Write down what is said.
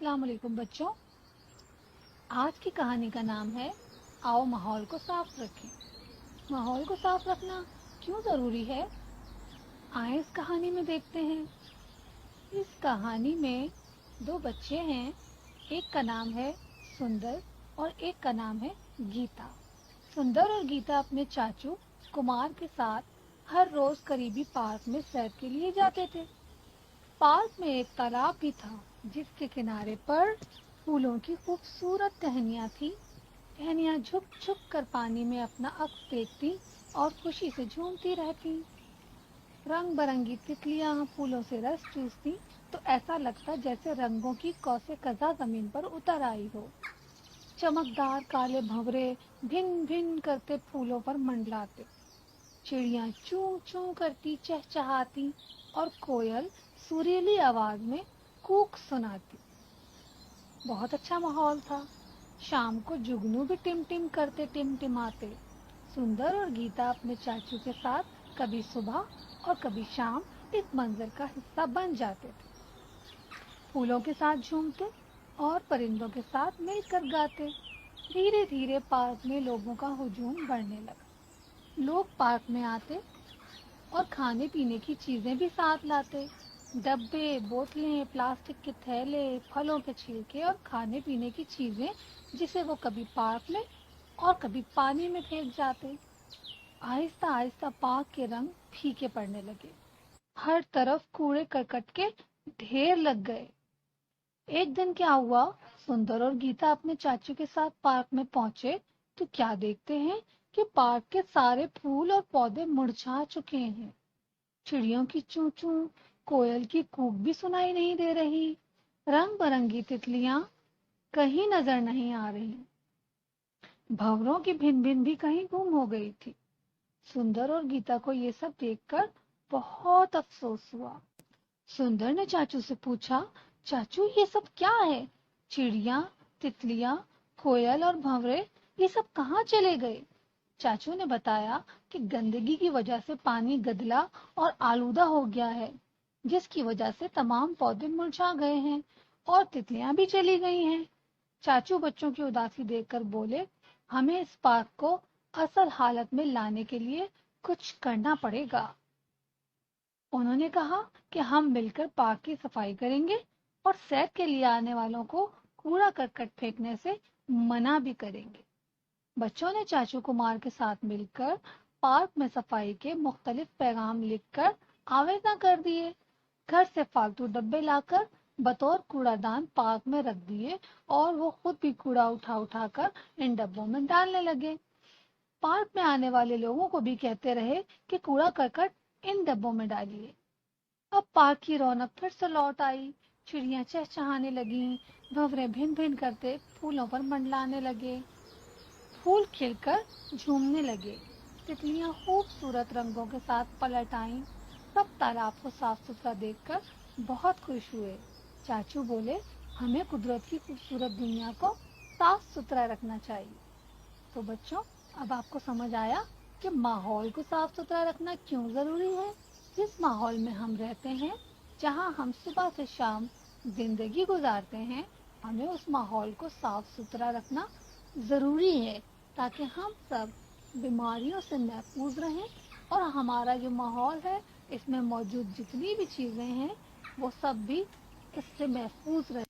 अस्सलाम वालेकुम बच्चों। आज की कहानी का नाम है आओ माहौल को साफ रखें। माहौल को साफ रखना क्यों ज़रूरी है, आए इस कहानी में देखते हैं। इस कहानी में दो बच्चे हैं, एक का नाम है सुंदर और एक का नाम है गीता। सुंदर और गीता अपने चाचू कुमार के साथ हर रोज करीबी पार्क में सैर के लिए जाते थे। पार्क में एक तालाब भी था जिसके किनारे पर फूलों की खूबसूरत टहनियाँ थी। टहनियाँ झुक झुक कर पानी में अपना अक्स देखती और खुशी से झूमती रहती। रंग बिरंगी तितलियाँ फूलों से रस चूसती तो ऐसा लगता जैसे रंगों की कौसे कज़ा जमीन पर उतर आई हो। चमकदार काले भंवरे भिन भिन करते फूलों पर मंडलाते। चिड़ियाँ चूं चूं करती चहचहाती और कोयल सुरीली आवाज में कूक सुनाती। बहुत अच्छा माहौल था। शाम को जुगनू भी टिम करते टिमटिमाते। सुंदर और गीता अपने चाचू के साथ कभी सुबह और कभी शाम इस मंजर का हिस्सा बन जाते थे। फूलों के साथ झूमते और परिंदों के साथ मिलकर गाते। धीरे धीरे पार्क में लोगों का हुजूम बढ़ने लगा। लोग पार्क में आते और खाने पीने की चीजें भी साथ लाते। डब्बे, बोतलें, प्लास्टिक के थैले, फलों के छिलके और खाने पीने की चीजें जिसे वो कभी पार्क में और कभी पानी में फेंक जाते। आहिस्ता आहिस्ता पार्क के रंग फीके पड़ने लगे। हर तरफ कूड़े करकट के ढेर लग गए। एक दिन क्या हुआ, सुंदर और गीता अपने चाचू के साथ पार्क में पहुंचे तो क्या देखते हैं कि पार्क के सारे फूल और पौधे मुरझा चुके हैं। चिड़ियों की चूं चूं, कोयल की कूक भी सुनाई नहीं दे रही। रंग बिरंगी तितलियां कहीं नजर नहीं आ रही। भंवरों की भिन भिन भी कहीं गुम हो गई थी। सुंदर और गीता को ये सब देखकर बहुत अफसोस हुआ। सुंदर ने चाचू से पूछा, चाचू ये सब क्या है? चिड़िया, तितलियां, कोयल और भंवरे ये सब कहाँ चले गए? चाचू ने बताया कि गंदगी की वजह से पानी गदला और आलूदा हो गया है, जिसकी वजह से तमाम पौधे मुरझा गए हैं और तितलियां भी चली गई हैं। चाचू बच्चों की उदासी देखकर बोले, हमें इस पार्क को असल हालत में लाने के लिए कुछ करना पड़ेगा। उन्होंने कहा कि हम मिलकर पार्क की सफाई करेंगे और सैर के लिए आने वालों को कूड़ा करकट फेंकने से मना भी करेंगे। बच्चों ने चाचू कुमार के साथ मिलकर पार्क में सफाई के मुख्तलिफ पैगाम लिखकर आवेदन कर दिए। घर से फालतू डब्बे लाकर बतौर कूड़ादान पार्क में रख दिए और वो खुद भी कूड़ा उठा उठा कर इन डब्बों में डालने लगे। पार्क में आने वाले लोगों को भी कहते रहे कि कूड़ा करकट इन डब्बों में डालिए। अब पार्क की रौनक फिर से लौट आई। चिड़ियां चहचहाने लगीं, भंवरे भिन भिन करते फूलों पर मंडलाने लगे। फूल खिलकर झूमने लगे। तितलियां खूबसूरत रंगों के साथ पलट आईं। सब तालाब को साफ सुथरा देखकर बहुत खुश हुए। चाचू बोले, हमें कुदरत की खूबसूरत दुनिया को साफ सुथरा रखना चाहिए। तो बच्चों, अब आपको समझ आया कि माहौल को साफ सुथरा रखना क्यों जरूरी है। जिस माहौल में हम रहते हैं, जहां हम सुबह से शाम जिंदगी गुजारते हैं, हमें उस माहौल को साफ सुथरा रखना जरूरी है ताकि हम सब बीमारियों से महफूज रहें और हमारा जो माहौल है इसमें मौजूद जितनी भी चीजें हैं वो सब भी इससे महफूज रहें।